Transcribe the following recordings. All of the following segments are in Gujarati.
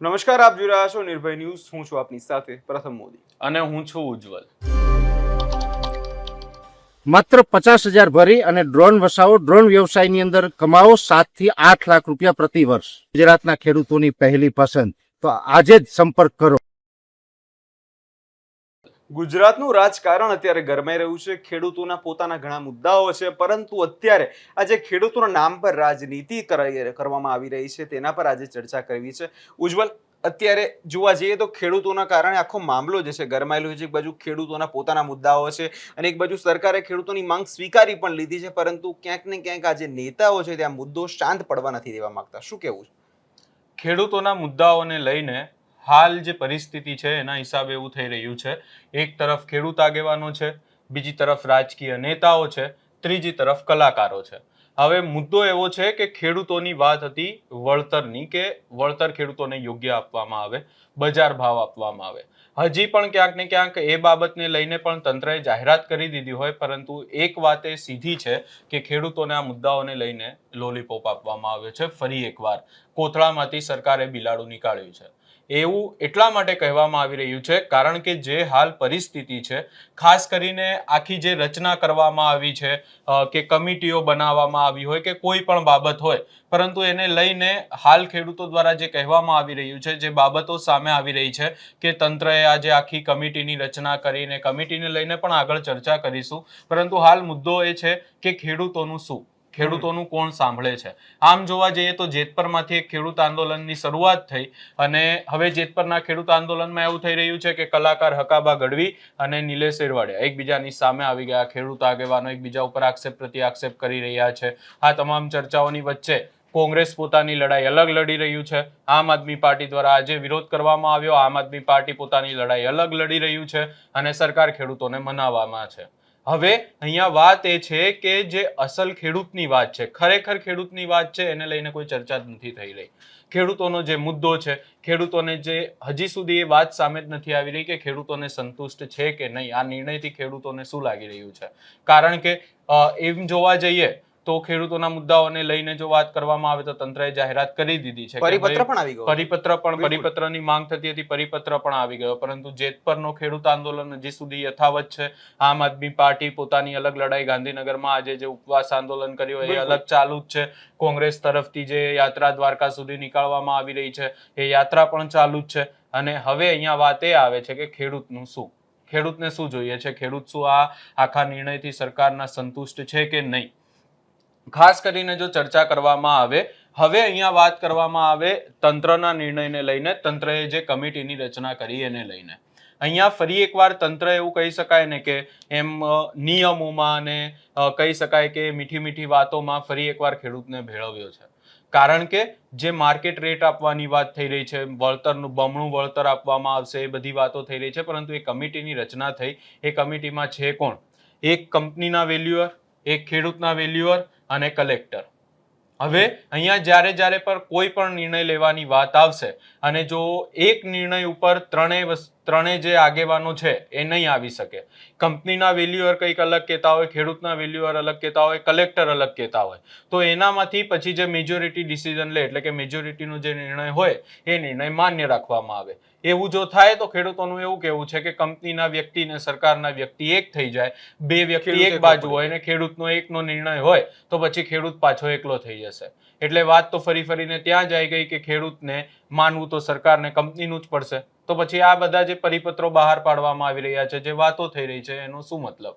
નમસ્કાર, આપ જોઈ રહ્યા છો નિર્ભય ન્યૂઝ. હું છું આપની સાથે પ્રથમ મોદી અને હું છું ઉજ્જવલ. માત્ર 50,000 ભરી અને ડ્રોન વસાવો. ડ્રોન વ્યવસાયની અંદર કમાવો 7 થી 8 લાખ રૂપિયા પ્રતિ વર્ષ. ગુજરાતના ખેડૂતોની પહેલી પસંદ. તો આજે જ સંપર્ક કરો. ગુજરાતનું રાજકારણ અત્યારે ગરમાઈ રહ્યું છે. ખેડૂતોના પોતાના ઘણા મુદ્દાઓ છે, પરંતુ અત્યારે આજે ખેડૂતોના નામ પર રાજનીતિ કરવામાં આવી રહી છે, તેના પર આજે ચર્ચા કરવી છે. ઉજ્જવલ, અત્યારે જોવા જઈએ તો ખેડૂતોના કારણે આખો મામલો જે છે ગરમાયેલો છે. એક બાજુ ખેડૂતોના પોતાના મુદ્દાઓ છે અને એક બાજુ સરકારે ખેડૂતોની માંગ સ્વીકારી પણ લીધી છે, પરંતુ ક્યાંક ને ક્યાંક આજે નેતાઓ છે ત્યાં મુદ્દો શાંત પડવા નથી દેવા માંગતા. શું કહેવું છે? ખેડૂતોના મુદ્દાઓને લઈને હાલ જે પરિસ્થિતિ છે એના હિસાબે એવું થઈ રહ્યું છે, એક તરફ ખેડૂત આગેવાનો છે, બીજી તરફ રાજકીય નેતાઓ છે, ત્રીજી તરફ કલાકારો છે. હવે મુદ્દો એવો છે કે ખેડૂતોની વાત હતી વળતરની, કે વળતર ખેડૂતોને યોગ્ય આપવામાં આવે, બજાર ભાવ આપવામાં આવે. હજી પણ ક્યાંક ને ક્યાંક એ બાબતને લઈને પણ તંત્રએ જાહેરાત કરી દીધી હોય, પરંતુ એક વાત એ સીધી છે કે ખેડૂતોને આ મુદ્દાઓને લઈને લોલીપોપ આપવામાં આવ્યો છે. ફરી એકવાર કોથળામાંથી સરકારે બિલાડું નીકાળ્યું છે. એવું એટલા માટે કહેવામાં આવી રહ્યું છે કારણ કે જે હાલ પરિસ્થિતિ છે, ખાસ કરીને આખી જે રચના કરવામાં આવી છે કે કમિટીઓ બનાવવામાં આવી હોય કે કોઈ પણ બાબત હોય, પરંતુ એને લઈને હાલ ખેડૂતો દ્વારા જે કહેવામાં આવી રહ્યું છે, જે બાબતો સામે આવી રહી છે કે તંત્રએ આજે આખી કમિટીની રચના કરીને કમિટીને લઈને પણ આગળ ચર્ચા કરીશું, પરંતુ હાલ મુદ્દો એ છે કે ખેડૂતોનું શું, ખેડૂતોનું કોણ સાંભળે છે. આમ જોવા જઈએ તો જેતપરમાંથી એક ખેડૂત આંદોલનની શરૂઆત થઈ અને હવે જેતપરના ખેડૂત આંદોલનમાં એવું થઈ રહ્યું છે કે કલાકાર હકાબા ગઢવી અને નિલેશ એરવાડિયા એકબીજાની સામે આવી ગયા. ખેડૂત આગેવાનો એકબીજા ઉપર આક્ષેપ પ્રતિ આક્ષેપ કરી રહ્યા છે. આ તમામ ચર્ચાઓની વચ્ચે કોંગ્રેસ પોતાની લડાઈ અલગ લડી રહ્યું છે. આમ આદમી પાર્ટી દ્વારા આજે વિરોધ કરવામાં આવ્યો. આમ આદમી પાર્ટી પોતાની લડાઈ અલગ લડી રહ્યું છે અને સરકાર ખેડૂતોને મનાવવામાં છે. હવે અહીંયા વાત એ છે કે જે અસલ ખેડૂતની વાત છે, ખરેખર ખેડૂતની વાત છે, એને લઈને કોઈ ચર્ચા જ નથી થઈ રહી. ખેડૂતોનો જે મુદ્દો છે, ખેડૂતોને જે હજી સુધી એ વાત સામે જ નથી આવી રહી કે ખેડૂતોને સંતુષ્ટ છે કે નહીં. આ નિર્ણયથી ખેડૂતોને શું લાગી રહ્યું છે? કારણ કે એમ જોવા જઈએ તો ખેડૂતોના મુદ્દાઓને લઈને જો વાત કરવામાં આવે તો તંત્રએ જાહેરાત કરી દીધી છે, પરિપત્ર પણ આવી ગયો. પરિપત્રની માંગ થતી હતી, પરિપત્ર પણ આવી ગયો, પરંતુ જેતપરનો ખેડૂત આંદોલન હજી સુધી યથાવત છે. આમ આદમી પાર્ટી પોતાની અલગ લડાઈ ગાંધીનગરમાં આજે જે ઉપવાસ આંદોલન કર્યું એ અલગ ચાલુ જ છે. કોંગ્રેસ તરફથી જે યાત્રા દ્વારકા સુધી નીકાળવામાં આવી રહી છે એ યાત્રા પણ ચાલુ જ છે. અને હવે અહીંયા વાત એ આવે છે કે ખેડૂતનું શું, ખેડૂતને શું જોઈએ છે, ખેડૂત શું આ આખા નિર્ણયથી સરકારના સંતુષ્ટ છે કે નહીં. ખાસ કરીને જો ચર્ચા કરવામાં આવે, હવે અહીંયા વાત કરવામાં આવે તંત્રના નિર્ણયને લઈને, તંત્રએ જે કમિટીની રચના કરી એને લઈને. અહીંયા ફરી એકવાર તંત્ર એવું કહી શકાય ને કે એમ નિયમોમાં અને કહી શકાય કે મીઠી મીઠી વાતોમાં ફરી એકવાર ખેડૂતને ભેળવ્યો છે. કારણ કે જે માર્કેટ રેટ આપવાની વાત થઈ રહી છે, વળતરનું બમણું વળતર આપવામાં આવશે, એ બધી વાતો થઈ રહી છે, પરંતુ એ કમિટીની રચના થઈ, એ કમિટીમાં છે કોણ? એક કંપનીના વેલ્યુઅર, એક ખેડૂતના વેલ્યુઅર અને કલેક્ટર. હવે અહીંયા જ્યારે પર કોઈ પણ નિર્ણય લેવાની વાત આવશે અને જો એક નિર્ણય ઉપર ત્રણેય જે આગેવાનો છે એ નહીં આવી શકે, કંપનીના વેલ્યુઅર કંઈક અલગ કહેતા હોય, ખેડૂતના વેલ્યુઅર અલગ કહેતા હોય, કલેક્ટર અલગ કહેતા હોય, તો એનામાંથી પછી જે મેજોરિટી ડિસિઝન લે, એટલે કે મેજોરિટીનો જે નિર્ણય હોય એ નિર્ણય માન્ય રાખવામાં આવે. એવું જો થાય તો ખેડૂતોનું એવું કહેવું છે કે કંપનીના વ્યક્તિ ને સરકારના વ્યક્તિ એક થઈ જાય, બે વ્યક્તિ એક બાજુ હોય ને ખેડૂતનો એકનો નિર્ણય હોય તો પછી ખેડૂત પાછો એકલો થઈ જશે. એટલે વાત તો ફરીને ત્યાં જ આવી ગઈ કે ખેડૂતને માનવું તો સરકારને કંપનીનું જ પડશે. તો પછી આ બધા જે પરિપત્રો બહાર પાડવામાં આવી રહ્યા છે, જે વાતો થઈ રહી છે, એનો શું મતલબ?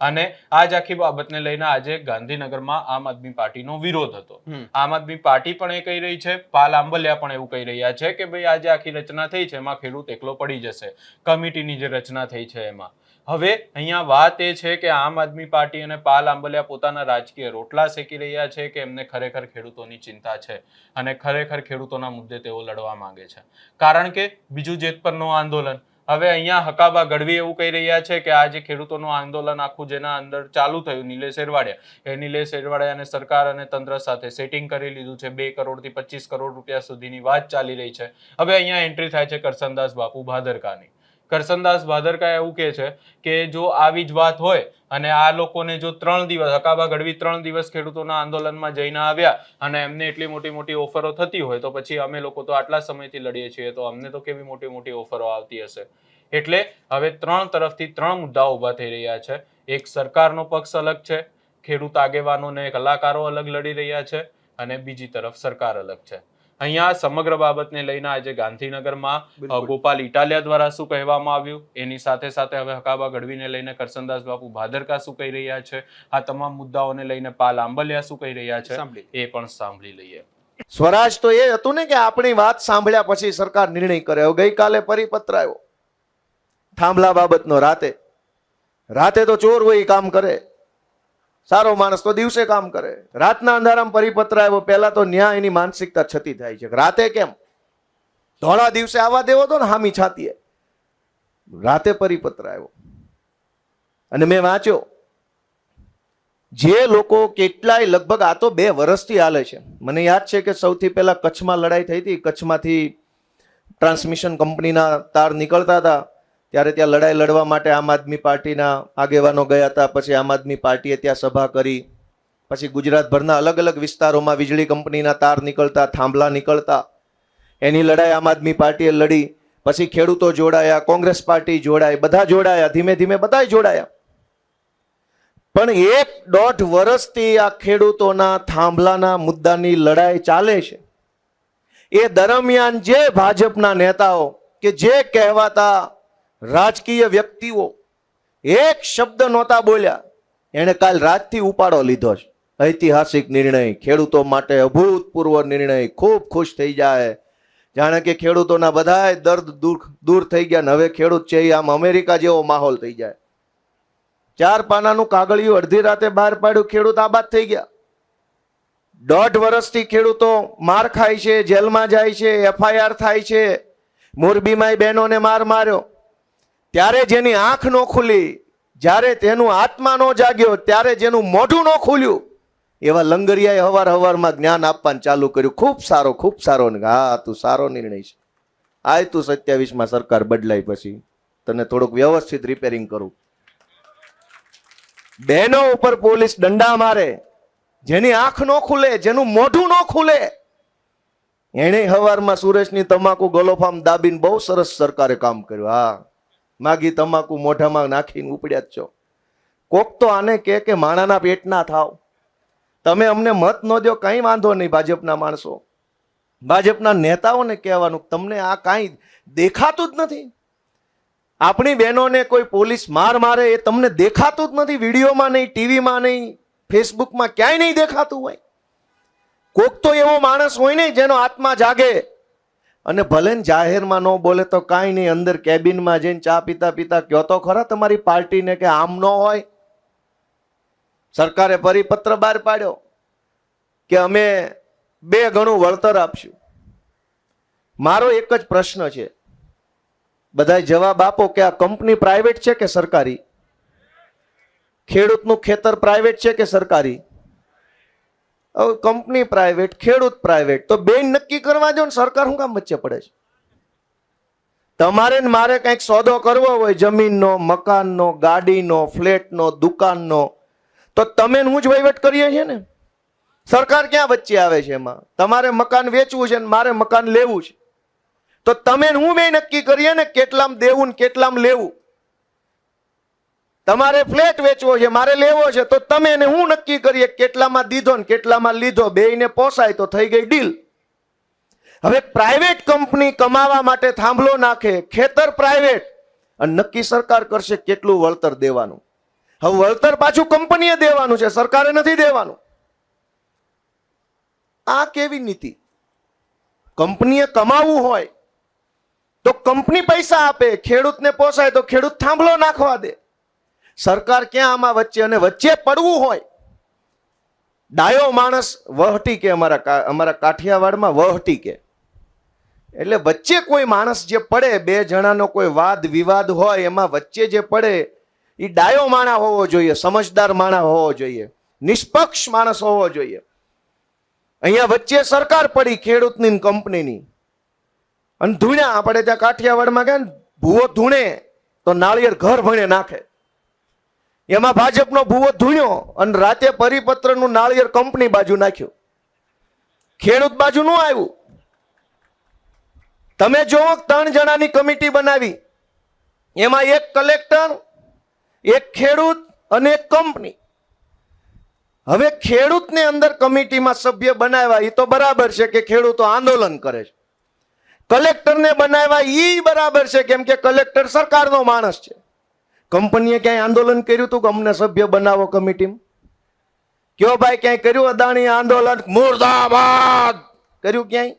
અને આ જ આખી બાબતને લઈને આજે ગાંધીનગરમાં આમ આદમી પાર્ટીનો વિરોધ હતો. આમ આદમી પાર્ટી પણ એ કહી રહી છે, પાલ આંબલિયા પણ એવું કહી રહ્યા છે કે ભાઈ આજે આખી રચના થઈ છે એમાં ખેડૂત એકલો પડી જશે, કમિટીની જે રચના થઈ છે એમાં. હવે અહીંયા વાત એ છે કે આમ આદમી પાર્ટી અને પાલ આંબલિયા પોતાના રાજકીય રોટલા શેકી રહ્યા છે કે એમને ખરેખર ખેડૂતોની ચિંતા છે અને ખરેખર ખેડૂતોના મુદ્દે તેઓ લડવા માંગે છે. કારણ કે બીજું જેતપરનું આંદોલન, હવે અહીંયા હકાબા ગઢવી એવું કહી રહ્યા છે કે આ જે ખેડૂતોનું આંદોલન આખું જેના અંદર ચાલુ થયું, નિલેશ એરવાડિયા, એ નિલેશ એરવાડિયાને સરકાર અને તંત્ર સાથે સેટિંગ કરી લીધું છે. 2 કરોડથી 25 કરોડ રૂપિયા સુધીની વાત ચાલી રહી છે. હવે અહીંયા એન્ટ્રી થાય છે કરસનદાસ બાપુ ભાદરકાની, કરસનદાસ ભાદરકા એવું કહે છે કે જો આવી જ વાત હોય અને આ લોકોને જો 3 દિવસ હકાબા ગઢવી 3 દિવસ ખેડૂતોના આંદોલનમાં જઈને આવ્યા અને એમને એટલી મોટી મોટી ઓફરો થતી હોય તો પછી અમે લોકો તો આટલા સમયથી લડીએ છીએ તો અમને તો કેવી મોટી મોટી ઓફરો આવતી હશે. એટલે હવે 3 તરફથી 3 મુદ્દાઓ ઉભા થઈ રહ્યા છે. એક સરકારનો પક્ષ અલગ છે, ખેડૂત આગેવાનો ને કલાકારો અલગ લડી રહ્યા છે અને બીજી તરફ સરકાર અલગ છે. અહીંયા સમગ્ર બાબતને લઈને આજે ગાંધીનગરમાં ગોપાલ ઇટાલિયા દ્વારા શું કહેવામાં આવ્યું એની સાથે સાથે હવે હકાબા ગઢવીને લઈને કરસનદાસ બાપુ ભાદરકા શું કહી રહ્યા છે, આ તમામ મુદ્દાઓને લઈને પાલ આંબલિયા શું કહી રહ્યા છે એ પણ સાંભળી લઈએ. સ્વરાજ તો એ હતું ને કે આપણી વાત સાંભળ્યા પછી સરકાર નિર્ણય કરે. ગઈકાલે પરિપત્ર આવ્યો થાંભલા બાબતનો. રાતે તો ચોર હોય કામ કરે, સારો માણસ તો દિવસે કામ કરે. રાતના અંધારામાં પરિપત્ર આવ્યો. પહેલા તો ન્યાય એની માનસિકતા છતી થાય છે. રાતે કેમ ધોળા દિવસે આવવા દેવો તો ને હામી છાતીએ. રાતે પરિપત્ર આવ્યો અને મેં વાંચ્યો. જે લોકો કેટલાય લગભગ આ તો 2 વર્ષથી હાલે છે. મને યાદ છે કે સૌથી પહેલા કચ્છમાં લડાઈ થઈ હતી. કચ્છમાંથી ટ્રાન્સમિશન કંપનીના તાર નીકળતા હતા ત્યારે ત્યાં લડાઈ લડવા માટે આમ આદમી પાર્ટીના આગેવાનો ગયા હતા. પછી આમ આદમી પાર્ટીએ ત્યાં સભા કરી. પછી ગુજરાતભરના અલગ અલગ વિસ્તારોમાં વીજળી કંપનીના તાર નીકળતા, થાંભલા નીકળતા, એની લડાઈ આમ આદમી પાર્ટીએ લડી. પછી ખેડૂતો જોડાયા, કોંગ્રેસ પાર્ટી જોડાય, બધા જોડાયા, ધીમે ધીમે બધા જોડાયા. પણ 1.5 વર્ષથી આ ખેડૂતોના થાંભલાના મુદ્દાની લડાઈ ચાલે છે. એ દરમિયાન જે ભાજપના નેતાઓ કે જે કહેવાતા રાજકીય વ્યક્તિઓ એક શબ્દ નહોતા બોલ્યા, એને કાલ રાતથી ઉપાડો લીધો છે. ઐતિહાસિક નિર્ણય, ખેડૂતો માટે અભૂતપૂર્વ નિર્ણય. ખૂબ ખુશ થઈ જાય, જાણે કે ખેડૂતોના બધાય દર્દ દૂર થઈ ગયા. હવે ખેડૂત છે આમ અમેરિકા જેવો માહોલ થઈ જાય. 4 પાનાનું કાગળિયું અડધી રાતે બહાર પાડ્યું, ખેડૂત આબાદ થઈ ગયા. 1.5 વર્ષથી ખેડૂતો માર ખાય છે, જેલમાં જાય છે, FIR થાય છે. મોરબીમાં બહેનોને માર માર્યો. ત્યારે જેની આંખ ન ખુલી, જ્યારે તેનું આત્મા ન જાગ્યો, ત્યારે જેનું મોઢું ન ખુલ્યું, એવા લંગરિયાએ હવારમાં જ્ઞાન આપવાનું ચાલુ કર્યું. ખૂબ સારો, ખૂબ સારો. હા, તું સારો નિર્ણય છે. આય તું 27માં સરકાર બદલાય પછી તને થોડુંક વ્યવસ્થિત રિપેરિંગ કરું. બહેનો ઉપર પોલીસ દંડા મારે, જેની આંખ ન ખુલે, જેનું મોઢું ન ખુલે, એને હવારમાં સુરેશની તમાકુ ગલોફામ દાબીને બહુ સરસ સરકારે કામ કર્યું. હા, માગી તમાકુ મોઢામાં નાખીને ઉપડ્યા જ છો. કોક તો આને કે માણાના પેટના થાવ. તમે અમને મત ન દો કઈ વાંધો નહીં. ભાજપના માણસો, ભાજપના નેતાઓને કહેવાનું તમને આ કાંઈ દેખાતું જ નથી. આપણી બહેનોને કોઈ પોલીસ મારે એ તમને દેખાતું જ નથી. વિડીયોમાં નહીં, ટીવીમાં નહીં, ફેસબુકમાં ક્યાંય નહીં દેખાતું હોય. કોક તો એવો માણસ હોય ને જેનો આત્મા જાગે અને ભલે જાહેરમાં ન બોલે તો કાંઈ નહીં, અંદર કેબિનમાં જઈને ચા પીતા પીતા કહો તો ખરા તમારી પાર્ટીને કે આમ ન હોય. સરકારે પરિપત્ર બહાર પાડ્યો કે અમે 2 ગણું વળતર આપશું. મારો એક જ પ્રશ્ન છે, બધા જવાબ આપો કે આ કંપની પ્રાઇવેટ છે કે સરકારી? ખેડૂતનું ખેતર પ્રાઇવેટ છે કે સરકારી? હવે કંપની પ્રાઇવેટ, ખેડૂત પ્રાઇવેટ, તો બે નક્કી કરવા દો ને. સરકાર શું કામ વચ્ચે પડે છે? તમારે ને મારે કંઈક સોદો કરવો હોય, જમીનનો, મકાનનો, ગાડીનો, ફ્લેટનો, દુકાનનો, તો તમે હું જ વહીવટ કરીએ છીએ ને. સરકાર ક્યાં વચ્ચે આવે છે એમાં? તમારે મકાન વેચવું છે ને મારે મકાન લેવું છે, તો તમે હું બે નક્કી કરીએ ને કેટલામાં દેવું ને કેટલામાં લેવું. તમારે ફ્લેટ વેચવો છે, મારે લેવો છે, તો તમે ને હું નક્કી કરીએ કેટલામાં દીધો ને કેટલામાં લીધો. બેયને પોસાય તો થઈ ગઈ ડીલ. હવે પ્રાઇવેટ કંપની કમાવા માટે થાંભલો નાખે, ખેતર પ્રાઇવેટ, અને નક્કી સરકાર કરશે કેટલું વળતર દેવાનું. હવે વળતર પાછું કંપનીએ દેવાનું છે, સરકારે નથી દેવાનું. આ કેવી નીતિ? કંપનીએ કમાવું હોય તો કંપની પૈસા આપે, ખેડૂતને પોસાય તો ખેડૂત થાંભલો નાખવા દે. સરકાર ક્યાં આમાં વચ્ચે? અને વચ્ચે પડવું હોય, ડાયો માણસ વહટી કે, અમારા કાઠિયાવાડમાં વહટી કે, એટલે વચ્ચે કોઈ માણસ જે પડે, બે જણાનો કોઈ વાદ વિવાદ હોય એમાં વચ્ચે જે પડે એ ડાયો માણસ હોવો જોઈએ, સમજદાર માણસ હોવો જોઈએ, નિષ્પક્ષ માણસ હોવો જોઈએ. અહીંયા વચ્ચે સરકાર પડી ખેડૂતની કંપનીની, અને ધૂણ્યા. આપણે ત્યાં કાઠિયાવાડમાં ગયા ને, ભૂવો ધૂણે તો નાળિયેર ઘર ભણે નાખે. એમાં ભાજપનો ભૂવો ધૂણ્યો અને રાતે પરિપત્રનું નાળિયેર કંપની બાજુ નાખ્યું, ખેડૂત બાજુ નું આવ્યું. તમે જોવો 3 જણાની કમિટી બનાવી, એમાં એક કલેક્ટર, એક ખેડૂત અને એક કંપની. હવે ખેડૂતને અંદર કમિટીમાં સભ્ય બનાવ્યા એ તો બરાબર છે કે ખેડૂતો આંદોલન કરે છે. કલેક્ટરને બનાવ્યા એ બરાબર છે કેમ કે કલેક્ટર સરકારનો માણસ છે. કંપનીએ ક્યાંય આંદોલન કર્યું હતું કે અમને સભ્ય બનાવો કમિટીમાં? કયો ભાઈ ક્યાંય કર્યું અદાણી આંદોલન મુર્દાબાદ કર્યું ક્યાંય?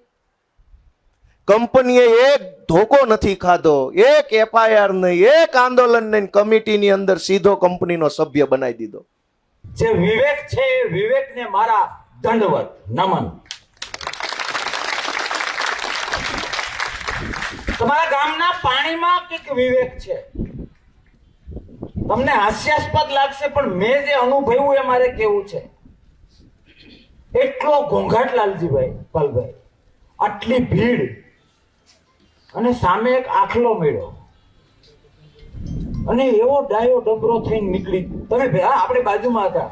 કંપનીએ એક ધોકો નથી ખાધો, એક FIR નહીં, એક આંદોલન નહીં, કમિટીની અંદર સીધો કંપનીનો સભ્ય બનાવી દીધો. જે વિવેક છે એ વિવેકને મારા દંડવત નમન. તમારા ગામના પાણીમાં કંઈક વિવેક છે. તમને હાસ્યાસ્પદ લાગશે પણ મેં જે અનુભવ્યું એ મારે કેવું છે. એટલો ઘોંઘાટ લાલજીભાઈ, પાલભાઈ, આટલી ભીડ અને સામે એક આખલો મેળો અને એવો ડાયો ડબરો થઈને નીકળી. તમે આપણે બાજુમાં હતા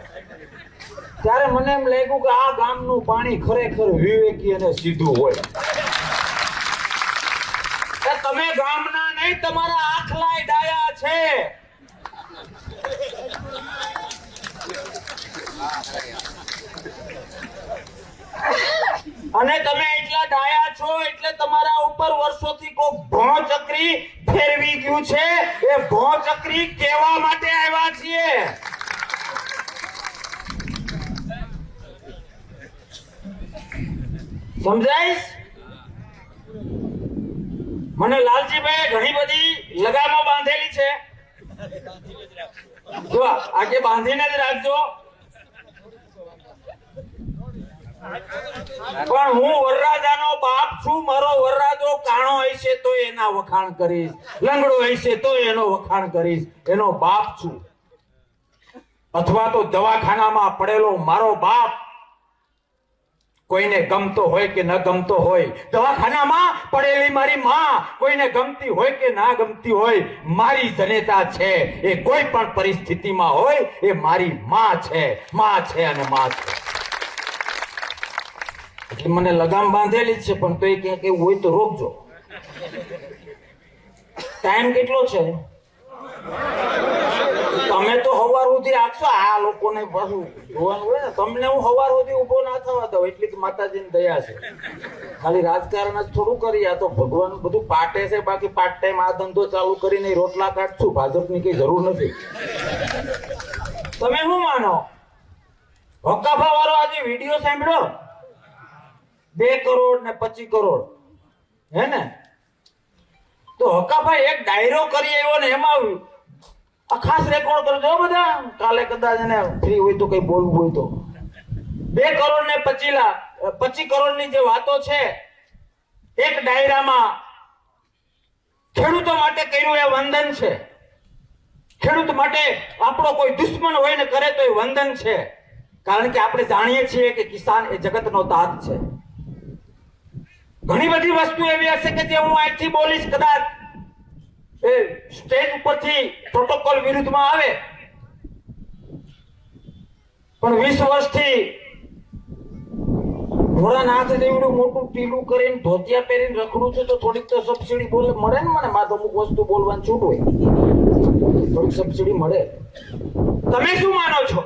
ત્યારે મને એમ લાગ્યું કે આ ગામનું પાણી ખરેખર વિવેકી અને સીધું હોય. તમે ગામના નહીં, તમારા આખલાય ડાયા છે. અને તમે એટલા ડાયા છો એટલે તમારા ઉપર વર્ષોથી કોઈ ભોં ચક્રી ફેરવી ગયું છે. એ ભોં ચક્રી કેવા માટે આવ્યા છીએ? સમજાઈશ? મને લાલજીભાઈ ઘણી બધી લગામો બાંધેલી છે. જો આગે બાંધીને જ રાખજો. પણ હું વરરાજાનો બાપ છું. મારો વરરાજો કાણો હશે તો એના વખાણ કરીશ, લંગડો હશે તો એનો વખાણ કરીશ. એનો બાપ છું. અથવા તો દવાખાનામાં પડેલો મારો બાપ કોઈને ગમતો હોય કે ન ગમતો હોય, દવાખાનામાં પડેલી મારી માં કોઈને ગમતી હોય કે ના ગમતી હોય, મારી જનેતા છે. એ કોઈ પણ પરિસ્થિતિમાં હોય એ મારી માં છે, માં છે અને માં છે. એટલે મને લગામ બાંધેલી જ છે પણ તો એ ક્યાંક એવું હોય તો રોકજો. ટાઈમ કેટલો છે? તમે તો હવાર સુધી રાખશો. આ લોકોને પાછું જોવાનું હોય ને. તમને હું હવાર સુધી ઉભો ના થવા દઉં એટલી જ માતાજીની દયા છે. ખાલી રાજકારણ જ થોડું કરી. આ તો ભગવાન બધું પાટે છે. બાકી પાર્ટ ટાઈમ આ ધંધો ચાલુ કરીને રોટલા કાઢશું. ભાજપની કઈ જરૂર નથી. તમે શું માનો? હકાભા વાળો આજે વિડીયો સાંભળ્યો? 2 કરોડ ને 25 કરોડ હે ને? તો હકાભાઈ એક ડાયરો કરી આવ્યો ને એમાં આ ખાસ રેકોર્ડ કરજો બધા. કાલે કદાચ એને ફ્રી હોય તો કઈ બોલવું હોય તો. 2 કરોડ ને 25 કરોડની જે વાતો છે એક ડાયરામાં ખેડૂતો માટે કર્યું એ વંદન છે. ખેડૂત માટે આપણો કોઈ દુશ્મન હોય ને કરે તો એ વંદન છે. કારણ કે આપણે જાણીએ છીએ કે કિસાન એ જગતનો તાત છે. ઘણી બધી વસ્તુ એવી હશે કે જે હું અહીંથી બોલીશ કદાચ એ સ્ટેજ ઉપરથી પ્રોટોકોલ વિરુદ્ધમાં આવે. પણ 20 વર્ષથી ઘોડાના હાથે જેવડું મોટું ટીલું કરીને ધોતિયા પહેરીને રખડું છું તો થોડીક તો સબસિડી બોલે મળે ને મને. મારે તો અમુક વસ્તુ બોલવાની છૂટ હોય, થોડીક સબસિડી મળે. તમે શું માનો છો?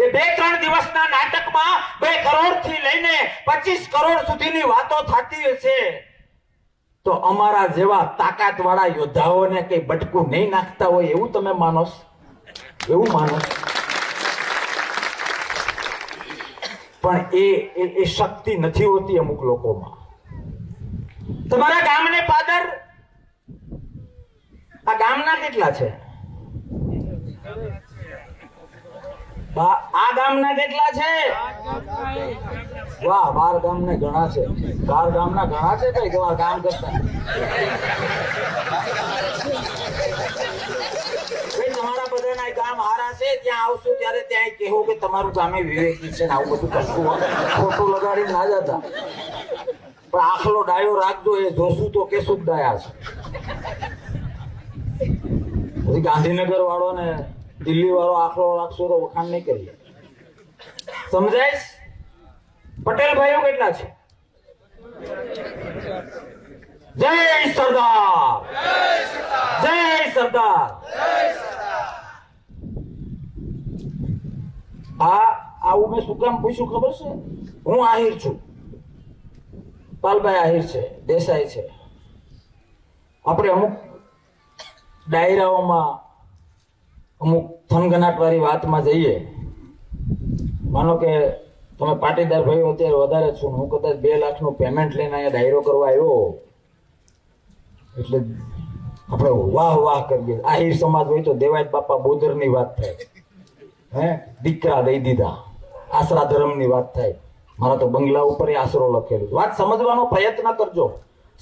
એ 2-3 દિવસના નાટકમાં 2 કરોડ થી લઈને 25 કરોડ સુધીની વાતો થતી હશે તો અમારા જેવા તાકાત વાળા યોદ્ધાઓને કઈ બટકું નહીં નાખતા હોય એવું તમે માનો? એવું માનો? પણ એ શક્તિ નથી હોતી અમુક લોકોમાં. તમારા ગામને પાદર, આ ગામના કેટલા છે? આ ગામના કેટલા છે? વાહ, 12 ગામને ઘણા છે. 12 ગામના ઘણા છે કઈ તમારા ગામ કરતા. તમારા બધાના ગામ હારા છે. ત્યાં આવશું ત્યારે ત્યાં કહેવું કે તમારું ગામે વિવેકી છે ને આવું બધું કશું ખોટું લગાડી ના જતા. પણ આખલો ડાયો રાખજો. એ જોશું તો કેશું જ ડાયા છે. પછી ગાંધીનગર વાળો ને દિલ્હી વાળો આખલો રાખશો તો વખાણ નહીં કરીએ. સમજાય? પટેલ ભાઈઓ કેટલા છે? જય સરદાર, જય સરદાર. આવું મેં શું કામ પૂછ્યું ખબર છે? હું આહિર છું, પાલભાઈ આહિર છે, દેસાઈ છે. આપણે અમુક ડાયરાઓમાં અમુક થનગનાટ વાળી વાતમાં જઈએ. માનો કે તમે પાટીદાર ભાઈઓ અત્યારે વધારે છો, હું કદાચ 2 લાખનું પેમેન્ટ લઈને અહીંયા ડાયરો કરવા આવ્યો એટલે આપણે વાહ વાહ કરીએ. આહિર સમાજ હોય તો દેવાય બાપા બોદરની વાત થાય, દીકરા દઈ દીધા, આશરા ધર્મની વાત થાય. મારા તો બંગલા ઉપર આશરો લખેલું. વાત સમજવાનો પ્રયત્ન કરજો.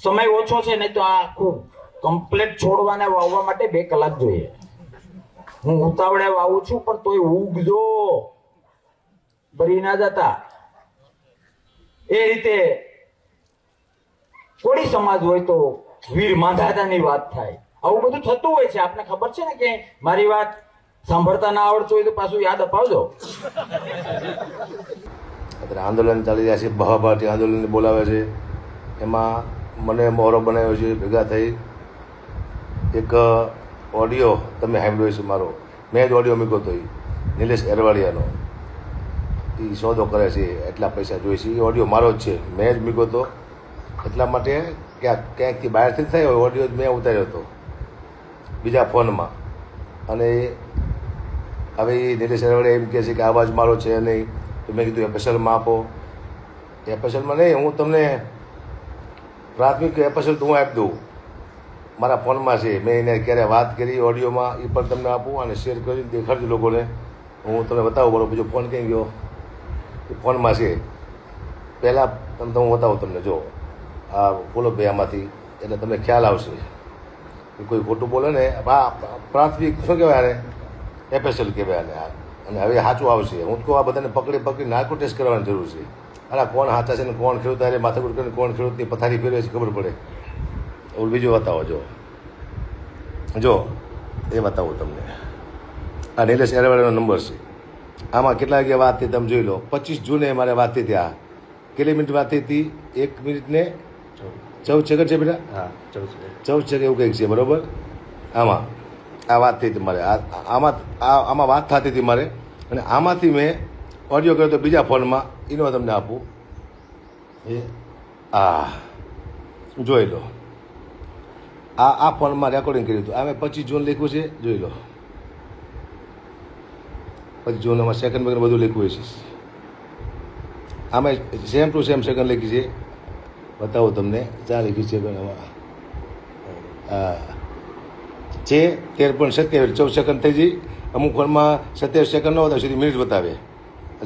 સમય ઓછો છે, નહીં તો આ આખું કમ્પ્લેટ છોડવાને વાવવા માટે 2 કલાક જોઈએ. હું ઉતાવળે વાવું છું, પણ તોય ઉગજો, ભરી ના જતા. એ રીતે કોળી સમાજ હોય તો વીર માંધાતાની વાત થાય. આવું બધું થતું હોય છે. આપને ખબર છે ને કે મારી વાત સાંભળતા ના આવડતું હોય તો પાછું યાદ અપાવજો. અત્યારે આંદોલન ચાલી રહ્યા છે, બહાબાટી આંદોલન બોલાવે છે. એમાં મને મોહરો બનાવ્યો છે. ભેગા થઈ એક ઓડિયો તમે સાંભળ્યો છે મારો, મેં જ ઓડિયો મૂક્યો હતો. નિલેશ એરવાડિયાનો એ સોદો કરે છે, એટલા પૈસા જોઈએ છે. એ ઓડિયો મારો જ છે, મેં જ મૂક્યો હતો. એટલા માટે ક્યાંકથી બહારથી જ થાય ઓડિયો જ મેં ઉતાર્યો હતો બીજા ફોનમાં. અને હવે એ નિલેશ એરવાડિયા એમ કહે છે કે આવાજ મારો છે નહીં. તો મેં કીધું એફએસએલમાં આપો. એફએસએલમાં નહીં, હું તમને પ્રાથમિક એફએસએલ તો હું આપી દઉં, મારા ફોનમાં છે. મેં એને ક્યારે વાત કરી ઓડિયોમાં, એ પણ તમને આપું અને શેર કરી દેખાડજો લોકોને. હું તમને બતાવું. બરોબર, બીજો ફોન ક્યાં ગયો? એ ફોનમાં છે. પહેલાં તમને હું બતાવું તમને. જો આ બોલો ભાઈ આમાંથી, એટલે તમને ખ્યાલ આવશે કે કોઈ ખોટું બોલે ને. પ્રાથમિક શું કહેવાય આને? એફએસએલ કહેવાય આને. અને હવે સાચું આવશે. હું તો આ બધાને પકડી નાર્કો ટેસ્ટ કરવાની જરૂર છે. અને કોણ સાચા છે ને કોણ ખેડૂત આવે માથાકૂટ કરીને કોણ ખેડૂતની પથારી ફેરવે છે ખબર પડે. ઓલું બીજું બતાવો. જો એ બતાવું તમને. આ નિલેશ એરવાડિયાનો નંબર છે. આમાં કેટલા વાગ્યા વાત થઈ તમે જોઈ લો. 25 જૂને મારે વાત થઈ હતી. આ કેટલી મિનિટ વાત થઈ હતી? 1 મિનિટ ને 14 સેકન્ડ છે બેટા. હા, 14 સેકન્ડ એવું કંઈક છે. બરાબર. આમાં આ વાત થઈ હતી મારે. આમાં વાત થતી હતી મારે. અને આમાંથી મેં ઓડિયો કર્યો તો બીજા ફોનમાં. એનો તમને આપું. એ જોઈ લો. આ ફોનમાં રેકોર્ડિંગ કર્યું હતું. આ મેં 25 જૂન લખ્યું છે, જોઈ લો. 25 જૂન આમાં સેકન્ડ વગેરે બધું લખ્યું છે. આમાં સેમ ટુ સેમ સેકન્ડ લખી છે. બતાવું તમને. ચા લખી છે છે 13.27 14 સેકન્ડ થઈ જઈ. અમુક ફોનમાં 27 સેકન્ડ ન હોતા સુધી મિનિટ બતાવે.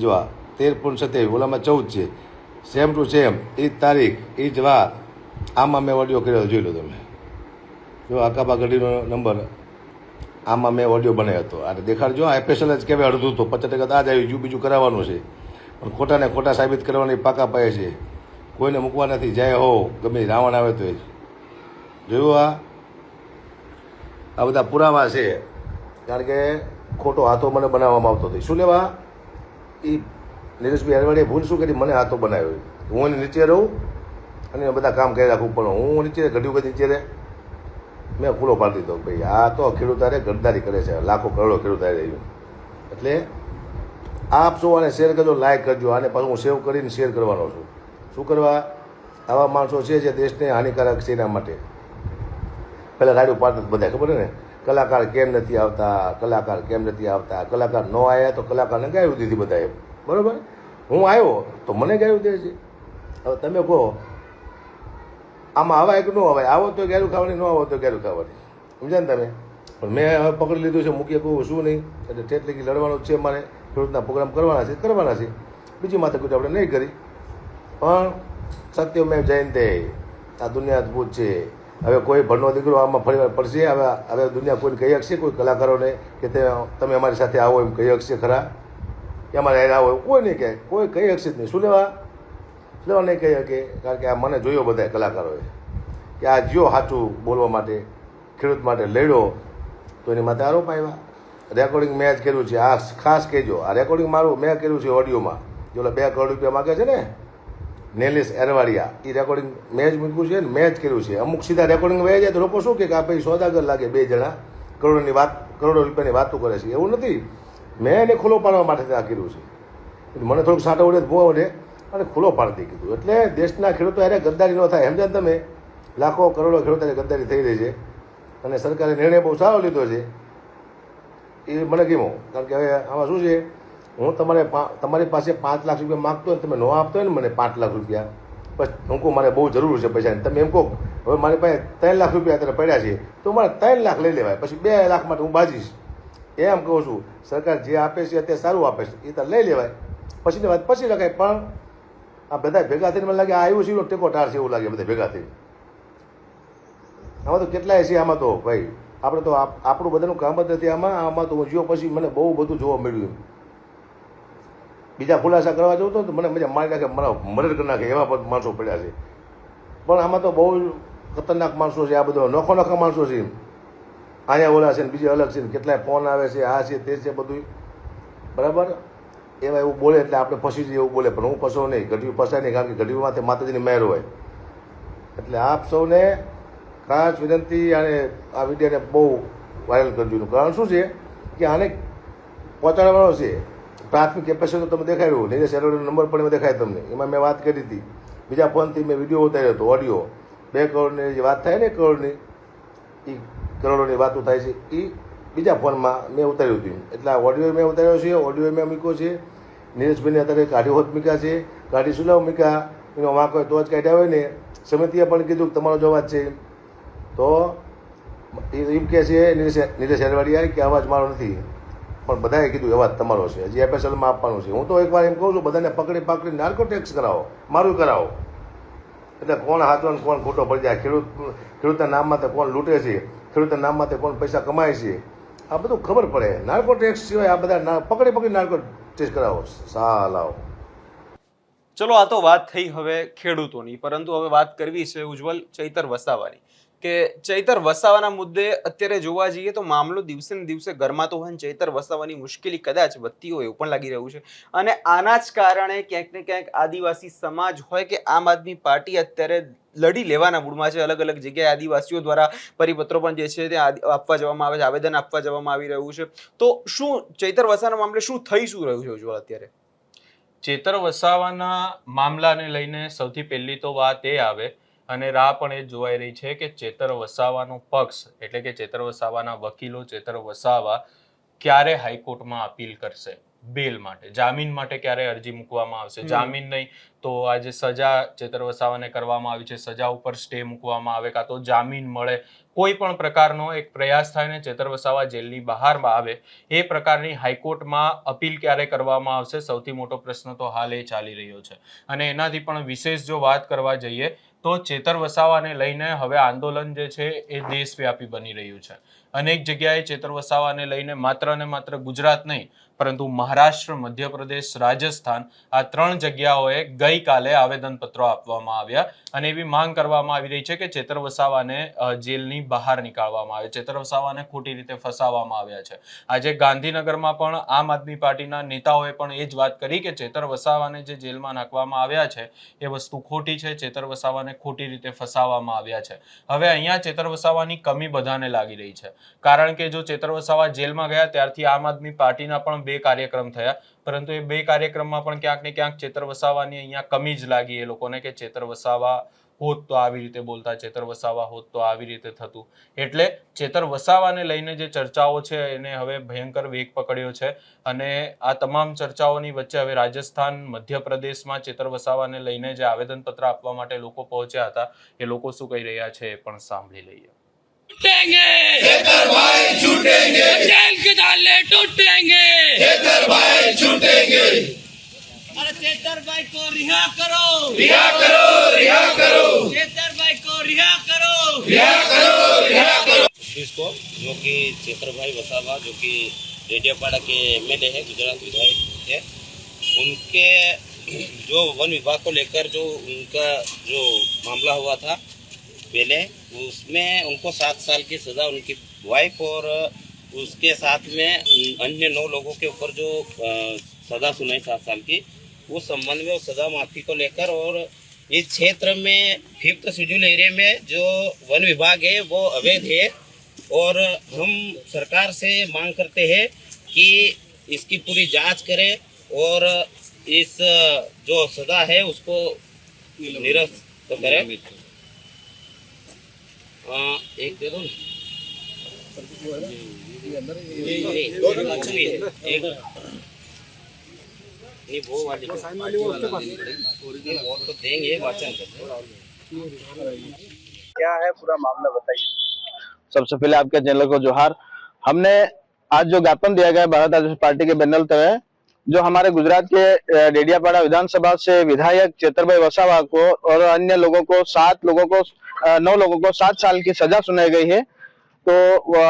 જો આ 13.27, ઓલામાં 14 છે. સેમ ટુ સેમ, એ જ તારીખ, એ જ વાત. આમાં મેં ઓડિયો કર્યો, જોઈ લો તમે. જો આકાબા ગઢીનો નંબર, આમાં મેં ઓડિયો બનાવ્યો હતો. આ દેખાડજો. આ એફએસએલ જ કહેવાય અડધું તો 50% આ જ આવી ગયું, બીજું કરાવવાનું છે. પણ ખોટાને ખોટા સાબિત કરવાની પાકા પાયે છે. કોઈને મૂકવા નથી. જાય હો ગમે રાવણ આવે તો એ જોયું. આ બધા પુરાવા છે. કારણ કે ખોટો હાથો મને બનાવવામાં આવતો હતો. શું લેવા? એ નિલેશભાઈ એરવાડિયાએ ભૂલ શું કરી? મને હાથો બનાવ્યો. હું એને નીચે રહું અને બધા કામ કરી રાખવું. પણ હું નીચે ઘડ્યું કે નીચે રહે, મેં ખુલ્લો પાડી દીધો. ભાઈ આ તો ખેડૂતારે ગરદારી કરે છે. લાખો કરોડો ખેડૂતારે રહ્યું. એટલે આપ સૌ આને શેર કરજો, લાઈક કરજો. આને પાછું હું સેવ કરીને શેર કરવાનો છું. શું કરવા? આવા માણસો છે જે દેશને હાનિકારક છે એના માટે. પહેલાં રાડ્યું પાડતા બધા ખબર ને, કલાકાર કેમ નથી આવતા, કલાકાર કેમ નથી આવતા. કલાકાર ન આવ્યા તો કલાકારને ગાયું દીધી બધાએ. બરાબર. હું આવ્યો તો મને ગાયું દે છે. હવે તમે કહો આમાં હવાય કે ન હવાય? આવો તો ગાયું ખાવાની, ન આવો તો ગાયું ખાવાની. સમજ્યા ને તમે? પણ મેં હવે પકડી લીધું છે. મૂકીએ કહું શું નહીં. એટલે ઠેઠ લગી લડવાનું છે મારે. ખેડૂતના પ્રોગ્રામ કરવાના છે. બીજી માથાકૂટ આપણે નહીં કરી. પણ સત્યમેવ જયંતે. આ દુનિયા અદભુત છે. હવે કોઈ ભણનો દીકરો આમાં ફરી પડશે. હવે દુનિયા કોઈને કહી શકશે? કોઈ કલાકારોને કે તમે અમારી સાથે આવો એમ કહી શકશે ખરા? કે અમારે હારે આવો કોઈ નહીં કહે. કોઈ કહી શકશે જ નહીં. શું લેવા નહીં કહી શકે? કારણ કે આ મને જોયો બધા કલાકારોએ કે આ જ્યો સાચું બોલવા માટે, ખેડૂત માટે લડ્યો. તો એની માથે આરોપ આવ્યા. રેકોર્ડિંગ મેં જ કર્યું છે, આ ખાસ કહેજો, આ રેકોર્ડિંગ મારું મેં કર્યું છે ઓડિયોમાં. જે ઓલા 2 કરોડ રૂપિયા માગે છે ને નેલિસ એરવાડિયા, એ રેકોર્ડિંગ મેં જ મૂક્યું છે ને મેં જ કર્યું છે. અમુક સીધા રેકોર્ડિંગ વહી જાય તો લોકો શું કે આ ભાઈ સોદાગર લાગે, 2 જણા કરોડો રૂપિયાની વાતો કરે છે. એવું નથી, મેં એને ખુલ્લો પાડવા માટે આ કર્યું છે. મને થોડુંક સાંટો ઉડે ભૂવા ઉડે અને ખુલ્લો પાડી કીધું. એટલે દેશના ખેડૂતો અરે ગદ્દારી ન થાય, સમજ્યા તમે? લાખો કરોડો ખેડૂતોને ગદ્દારી થઈ રહી છે અને સરકારે નિર્ણય બહુ સારો લીધો છે. એ મને કેવો, કારણ કે હવે આમાં શું છે, હું તમારી પાસે 5 લાખ રૂપિયા માગતો હોય, તમે ન આપતો હોય ને મને 5 લાખ રૂપિયા, પછી હું કહું મારે બહુ જરૂર છે પૈસાની, તમે એમ કહો હવે મારી પાસે 3 લાખ રૂપિયા અત્યારે પડ્યા છે તો મારે 3 લાખ લઈ લેવાય, પછી 2 લાખ માટે હું બાજીશ. એમ કહું છું, સરકાર જે આપે છે અત્યારે સારું આપે છે, એ તો લઈ લેવાય, પછીની વાત પછી લખાય. પણ આ બધા ભેગા થઈને મને લાગે આ આવ્યું છે ટેકો ટાર છે એવું લાગે બધા ભેગા થઈને. આમાં તો કેટલાય છે, આમાં તો ભાઈ આપણે તો આપણું બધાનું કામ જ નથી આમાં તો હું જ્યો પછી મને બહુ બધું જોવા મળ્યું. બીજા ખુલાસા કરવા જવું તો મને મજા મારી નાખે, મારા મર્ડર કરી નાખે એવા માણસો પડ્યા છે. પણ આમાં તો બહુ ખતરનાક માણસો છે, આ બધા નોખા માણસો છે. અહીંયા ઓલા છે ને બીજા અલગ છે ને કેટલાય ફોન આવે છે, આ છે તે છે બધું, બરાબર. એવા એવું બોલે એટલે આપણે ફસી જઈએ એવું બોલે, પણ હું ફસો નહીં, ઘડિયું ફસાય નહીં, કારણ કે ઘડિયુંમાંથી માતાજીની મહેર હોય. એટલે આપ સૌને ખાસ વિનંતી, અને આ વિડીયોને બહુ વાયરલ કરજો. કારણ શું છે કે આને પહોંચાડવાનો છે. પ્રાથમિક કેપેસિટી તો તમે દેખાડ્યું, નીરજ એરવાડિયાનો નંબર પણ દેખાય તમને, એમાં મેં વાત કરી હતી. બીજા ફોનથી મેં વિડીયો ઉતાર્યો હતો, ઓડિયો. 2 કરોડની જે વાત થાય ને, કરોડની, એ કરોડોની વાતો થાય છે, એ બીજા ફોનમાં મેં ઉતાર્યું હતું. એટલે આ ઓડિયો મેં ઉતાર્યો છે, ઓડિયો મેં મૂક્યો છે. નીરજભાઈને અત્યારે કાઢી હોત મૂક્યા છે, કાઢી સુલાવ મૂક્યા, એનો વાંક હોય તો જ કાઢ્યા હોય ને. સમિતિએ પણ કીધું કે તમારો જ અવાજ છે, તો એમ કહે છે નીરજ એરવાડિયા કે અવાજ મારો નથી, પણ બધાએ કીધું અવાજ તમારો છે, હજી એફએસએલમાં આપવાનું છે. હું તો એકવાર એમ કહું છું, બધાને પકડી નાર્કો ટેક્સ કરાવો, મારું કરાવો, એટલે કોણ હાથો કોણ ખોટો પડી જાય. ખેડૂતના નામમાં તો કોણ લૂંટે છે, ખેડૂતના નામમાં તો કોણ પૈસા કમાય છે, આ બધું ખબર પડે. નાર્કો ટેક્સ સિવાય આ બધા પકડી નાર્કો ટેક્સ કરાવો, સાલાઓ. ચલો, આ તો વાત થઈ હવે ખેડૂતોની, પરંતુ હવે વાત કરવી છે ઉજ્જવલ ચૈતર વસાવાની. કે ચૈતર વસાવાના મુદ્દે અત્યારે જોવા જઈએ તો મામલો દિવસે ને દિવસે ગરમાતો હોય, ચૈતર વસાવાની મુશ્કેલી કદાચ વધતી હોય એવું પણ લાગી રહ્યું છે. અને આના જ કારણે ક્યાંક ને ક્યાંક આદિવાસી સમાજ હોય કે આમ આદમી પાર્ટી અત્યારે લડી લેવાના મૂડમાં છે. અલગ અલગ જગ્યાએ આદિવાસીઓ દ્વારા પરિપત્રો પણ જે છે તે આપવા જવામાં આવે છે, આવેદન આપવા જવામાં આવી રહ્યું છે. તો શું ચૈતર વસાવાના મામલે શું રહ્યું છે ઉજ્જવલ અત્યારે? ચૈતર વસાવાના મામલાને લઈને સૌથી પહેલી તો વાત એ આવે, અને રાહ પણ એ જોવાઈ રહી છે કે ચૈતર વસાવાનો પક્ષ એટલે કે ચૈતર વસાવાના વકીલો ચૈતર વસાવા ક્યારે હાઈકોર્ટમાં અપીલ કરશે બેલ માટે, જામીન માટે ક્યારે અરજી મૂકવામાં આવશે. જામીન નહીં તો આજે સજા ચૈતર વસાવાને કરવામાં આવી છે, સજા ઉપર સ્ટે મૂકવામાં આવે, કાં તો જામીન મળે, કોઈ પણ પ્રકારનો એક પ્રયાસ થાય ને ચૈતર વસાવા જેલની બહાર આવે, એ પ્રકારની હાઈકોર્ટમાં અપીલ ક્યારે કરવામાં આવશે, સૌથી મોટો પ્રશ્ન તો હાલ એ ચાલી રહ્યો છે. અને એનાથી પણ વિશેષ જો વાત કરવા જઈએ તો ચૈતર વસાવાને લઈને હવે આંદોલન જે છે એ દેશવ્યાપી બની રહ્યું છે. અનેક જગ્યાએ ચૈતર વસાવાને લઈને માત્ર ને માત્ર ગુજરાત નહીં પરંતુ મહારાષ્ટ્ર, મધ્યપ્રદેશ, રાજસ્થાન આ 3 જગ્યાઓએ ગઈકાલે આવેદનપત્રો આપવામાં આવ્યા અને એવી માંગ કરવામાં આવી રહી છે કે ચૈતર વસાવાને જેલની બહાર નીકાળવામાં આવે, ચૈતર વસાવાને ખોટી રીતે ફસાવવામાં આવ્યા છે. આજે ગાંધીનગરમાં પણ આમ આદમી પાર્ટીના નેતાઓએ પણ એ જ વાત કરી કે ચૈતર વસાવાને જે જેલમાં નાખવામાં આવ્યા છે એ વસ્તુ ખોટી છે, ચૈતર વસાવાને ખોટી રીતે ફસાવવામાં આવ્યા છે. હવે અહીંયા ચૈતર વસાવાની કમી બધાને લાગી રહી છે, કારણ કે જો ચૈતર વસાવા જેલમાં ગયા ત્યારથી આમ આદમી પાર્ટીના પણ 2 કાર્યક્રમ થયા, પરંતુ એ 2 કાર્યક્રમમાં પણ ક્યાંક ને ક્યાંક ચૈતર વસાવાની અહીંયા કમી જ લાગી એ લોકોને કે ચૈતર વસાવા હોત તો આવી રીતે બોલતા, ચૈતર વસાવા હોત તો આવી રીતે થતું. એટલે ચૈતર વસાવાને લઈને જે ચર્ચાઓ છે એને હવે ભયંકર વેગ પકડ્યો છે અને આ તમામ ચર્ચાઓની વચ્ચે હવે રાજસ્થાન, મધ્યપ્રદેશમાં ચૈતર વસાવાને લઈને જે આવેદનપત્ર આપવા માટે લોકો પહોંચ્યા હતા એ લોકો શું કહી રહ્યા છે એ પણ સાંભળી લઈએ. चैतर भाई छूटेंगे, जेल के ताले टूटेंगे, चैतर भाई छूटेंगे, अरे चैतर भाई को रिहा करो, रिहा करो, रिहा करो, चैतर भाई को रिहा करो, रिहा करो, रिहा करो. इसको जो कि चैतर भाई वसावा जो कि रेडियापाड़ा के एमएलए है, गुजरात विधायक है, उनके जो वन विभाग को लेकर जो उनका जो मामला हुआ था पहले, उसमें उनको 7 साल की सज़ा उनकी वाइफ और उसके साथ में अन्य 9 लोगों के ऊपर जो सजा सुनाई 7 साल की, उस संबंध में सजा माफी को लेकर और इस क्षेत्र में 5th शेड्यूल एरिया में जो वन विभाग है वो अवैध है और हम सरकार से मांग करते हैं कि इसकी पूरी जांच करे और इस जो सजा है उसको निरस्त करे। एक दे दो ना। ये वो वाली वो तो देंगे वाचन क्या है पूरा मामला बताइए। सबसे पहले आपके चैनल को जोहार। हमने आज जो ज्ञापन दिया गया भारत आदिवासी पार्टी के बैनर तले, जो हमारे गुजरात के डेडियापाड़ा विधानसभा से विधायक चेतरभाई वसावा को और अन्य लोगों को 9 लोगों को 7 साल की सजा सुनाई गई है। तो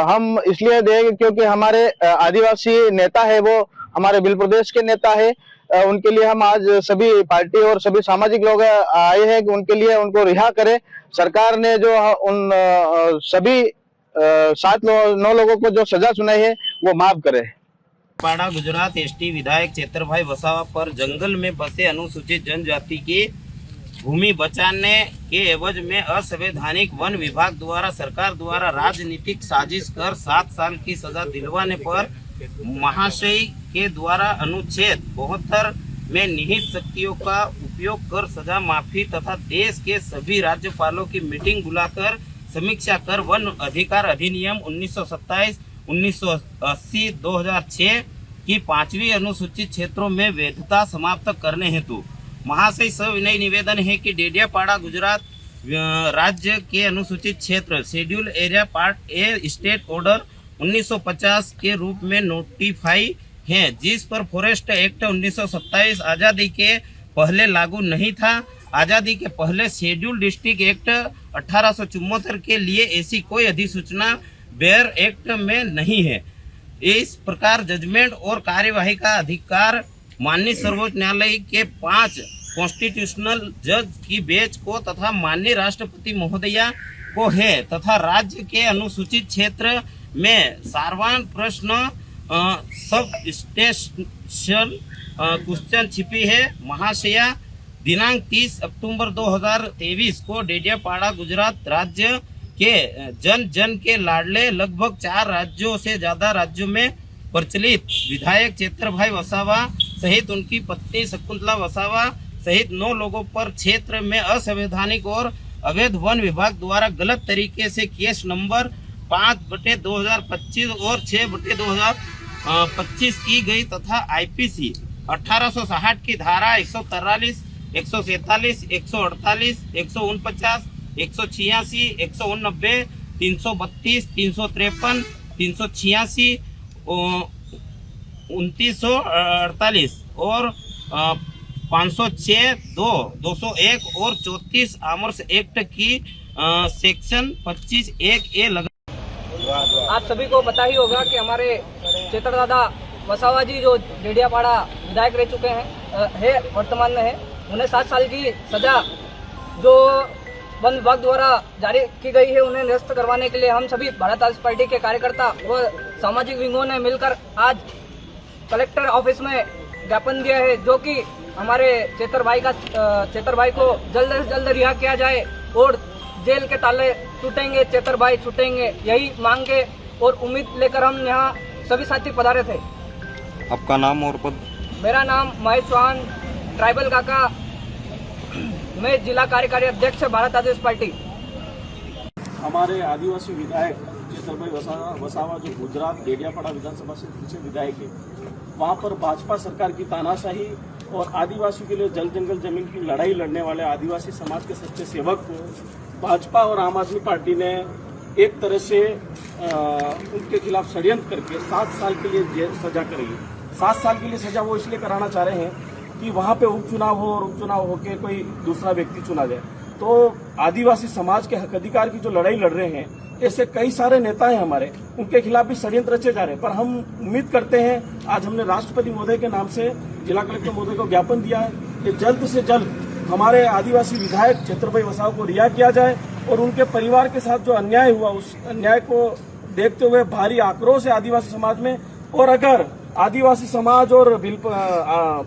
हम इसलिए देंगे क्योंकि हमारे आदिवासी नेता है, वो हमारे बिल प्रदेश के नेता है। उनके लिए हम आज सभी पार्टी और सभी सामाजिक लोग आए हैं कि उनके लिए उनको रिहा करें। सरकार ने जो उन सभी 9 लोगों को जो सजा सुनाई है वो माफ करे। पाड़ा गुजरात एसटी विधायक चेतरभाई वसावा पर जंगल में बसे अनुसूचित जनजाति की भूमि बचाने के एवज में असंवैधानिक वन विभाग द्वारा सरकार द्वारा राजनीतिक साजिश कर 7 साल की सजा दिलवाने पर महाशय के द्वारा अनुच्छेद 72 में निहित शक्तियों का उपयोग कर सजा माफी तथा देश के सभी राज्यपालों की मीटिंग बुलाकर समीक्षा कर वन अधिकार अधिनियम 1927, 1980, 2006 की 5वीं अनुसूचित क्षेत्रों में वैधता समाप्त करने हेतु महाशय सविनय निवेदन है कि डेडियापाड़ा गुजरात राज्य के अनुसूचित क्षेत्र schedule area part A state order 1950 के रूप में नोटिफाई है, जिस पर फॉरेस्ट एक्ट 1927 आज़ादी के पहले लागू नहीं था। आज़ादी के पहले शेड्यूल डिस्ट्रिक्ट एक्ट 1874 के लिए ऐसी कोई अधिसूचना बेयर एक्ट में नहीं है। इस प्रकार जजमेंट और कार्यवाही का अधिकार माननीय सर्वोच्च न्यायालय के 5 कॉन्स्टिट्यूशनल जज की बेंच को तथा माननीय राष्ट्रपति महोदया को है तथा राज्य के अनुसूचित क्षेत्र में सार्वजनिक प्रश्न सब स्टेशन क्वेश्चन छिपी है। महाशया दिनांक 30 अक्टूबर 2023 को डेडियापाड़ा गुजरात राज्य के जन के लाडले लगभग 4 राज्यों से ज्यादा राज्यों में प्रचलित विधायक चेतरभाई वसावा सहित उनकी पत्नी शकुंतला वसावा सहित 9 लोगों पर क्षेत्र में असंवैधानिक और अवैध वन विभाग द्वारा गलत तरीके से केस नंबर 5/2025 और 6/2025 की गई तथा आईपीसी 1860 की धारा 143, 147, 148, 149, 186, 189, 332, 353, 386, 2948 और 506, 201 और 34 आमर्स एक्ट की सेक्शन 25(1)(a) लगा। आप सभी को पता ही होगा कि हमारे चेतर दादा वसावा जी जो डेडियापाड़ा विधायक रह चुके हैं वर्तमान में है, उन्हें 7 साल की सजा जो वन विभाग द्वारा जारी की गई है उन्हें निरस्त करवाने के लिए हम सभी भारत आदिवासी पार्टी के कार्यकर्ता व सामाजिक विंगों ने मिलकर आज कलेक्टर ऑफिस में ज्ञापन दिया है, जो कि हमारे चेतर भाई को जल्द से जल्द रिहा किया जाए और जेल के ताले टूटेंगे, चेतर भाई छूटेंगे, यही मांग के और उम्मीद लेकर हम यहाँ सभी साथी पधारे थे। आपका नाम और पद? मेरा नाम महेश चौहान, ट्राइबल काका, मैं जिला कार्यकारी अध्यक्ष भारत आदिवासी पार्टी। हमारे आदिवासी विधायक चेतरभाई वसावा जो गुजरात डेडियापाड़ा विधानसभा से पीछे विधायक है, वहाँ पर भाजपा सरकार की तानाशाही और आदिवासी के लिए जल जंगल जमीन की लड़ाई लड़ने वाले आदिवासी समाज के सच्चे सेवक को भाजपा और आम आदमी पार्टी ने एक तरह से उनके खिलाफ षड्यंत्र करके 7 साल के लिए सजा करेगी। 7 साल के लिए सजा वो इसलिए कराना चाह रहे हैं कि वहाँ पे उपचुनाव हो और उपचुनाव होकर कोई दूसरा व्यक्ति चुना जाए। तो आदिवासी समाज के हक अधिकार की जो लड़ाई लड़ रहे हैं, ऐसे कई सारे नेता हैं हमारे, उनके खिलाफ भी षड्यंत्र रचे जा रहे हैं। पर हम उम्मीद करते हैं, आज हमने राष्ट्रपति महोदय के नाम से जिला कलेक्टर महोदय को ज्ञापन दिया है कि जल्द से जल्द हमारे आदिवासी विधायक चेतरभाई वसावा को रिहा किया जाए और उनके परिवार के साथ जो अन्याय हुआ उस अन्याय को देखते हुए भारी आक्रोश है आदिवासी समाज में। और अगर आदिवासी समाज और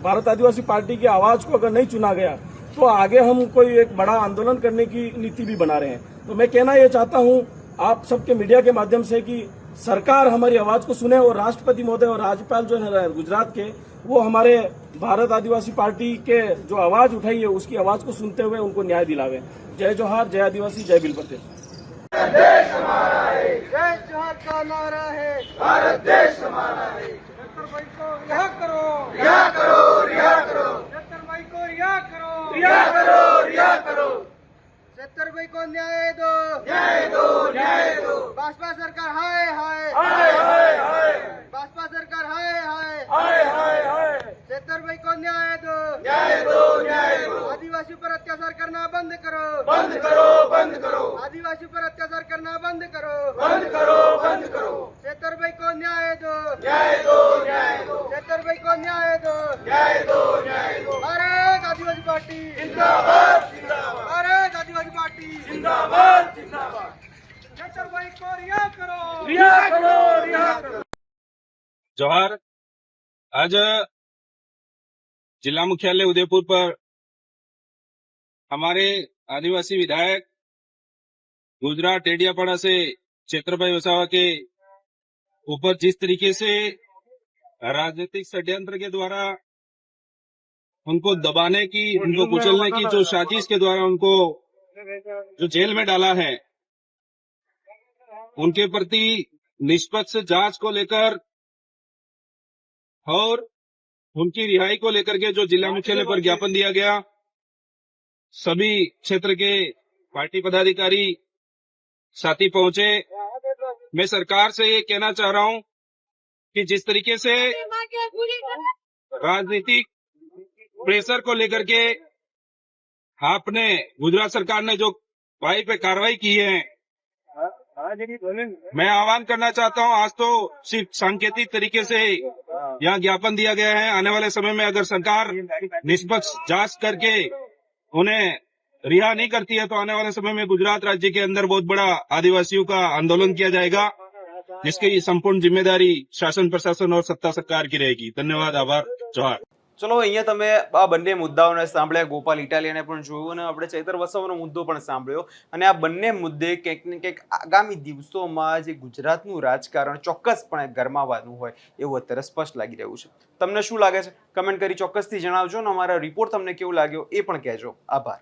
भारत आदिवासी पार्टी की आवाज को अगर नहीं चुना गया तो आगे हम कोई एक बड़ा आंदोलन करने की नीति भी बना रहे हैं। तो मैं कहना ये चाहता हूं आप सबके मीडिया के माध्यम से कि सरकार हमारी आवाज को सुने और राष्ट्रपति महोदय और राज्यपाल जो है गुजरात के, वो हमारे भारत आदिवासी पार्टी के जो आवाज उठाई है उसकी आवाज को सुनते हुए उनको न्याय दिलावे। जय जोहार, जय आदिवासी, जय बिल पटेल। देश हमारा है, जय जोहार का नारा है, भारत देश हमारा है। भाई को रिहा करो, रिहा करो, रिहा करो। भाई को रिहा करो, रिहा करो, रिहा करो। भाई को न्याय दो, न्याय दो, न्याय दो। भाजपा सरकार हाय हाय, हाय हाय हाय। भाजपा सरकार हाय हाय, हाय हाय हाय। भाई को न्याय दो, न्याय दो, न्याय दो। आदिवासी पर अत्याचार करना बंद करो, बंद करो, बंद करो। आदिवासी पर अत्याचार करना बंद करो, बंद करो, बंद करो। भाई को न्याय दो, न्याय दो, न्याय दो। भाई को न्याय दो, न्याय दो, न्याय दो। भारत आदिवासी पार्टी जिंदाबाद, जिंदाबाद। भारत आदिवासी पार्टी जिंदाबाद, जिंदाबाद। भाई को रिहा करो, रिहा करो, रिहा करो। जोहार। आज जिला मुख्यालय उदयपुर पर हमारे आदिवासी विधायक गुजरात डेडियापाड़ा से चेतरभाई वसावा के ऊपर जिस तरीके से राजनीतिक षड्यंत्र के द्वारा उनको दबाने की, उनको कुचलने की जो साजिश के द्वारा उनको जो जेल में डाला है, उनके प्रति निष्पक्ष जांच को लेकर और उनकी रिहाई को लेकर के जो जिला मुख्यालय पर ज्ञापन दिया गया, सभी क्षेत्र के पार्टी पदाधिकारी साथी पहुंचे। मैं सरकार से ये कहना चाह रहा हूं कि जिस तरीके से राजनीतिक प्रेशर को लेकर के आपने गुजरात सरकार ने जो भाई पे कार्रवाई की है, मैं आह्वान करना चाहता हूं, आज तो सिर्फ सांकेतिक तरीके से यहाँ ज्ञापन दिया गया है। आने वाले समय में अगर सरकार निष्पक्ष जांच करके उन्हें रिहा नहीं करती है तो आने वाले समय में गुजरात राज्य के अंदर बहुत बड़ा आदिवासियों का आंदोलन किया जाएगा, जिसकी संपूर्ण जिम्मेदारी शासन प्रशासन और सत्ता सरकार की रहेगी। धन्यवाद, आभार, जोहार। ચલો અહીંયા તમે આ બંને મુદ્દાઓને સાંભળ્યા, ગોપાલ ઇટાલિયાને પણ જોયું અને આપણે ચૈતર વસાવાનો મુદ્દો પણ સાંભળ્યો અને આ બંને મુદ્દે કંઈક ને કંઈક આગામી દિવસોમાં જે ગુજરાતનું રાજકારણ ચોક્કસપણે ગરમાવાનું હોય એવું અત્યારે સ્પષ્ટ લાગી રહ્યું છે। તમને શું લાગે છે કમેન્ટ કરી ચોક્કસથી જણાવજો અને અમારા રિપોર્ટ તમને કેવું લાગ્યો એ પણ કહેજો। આભાર।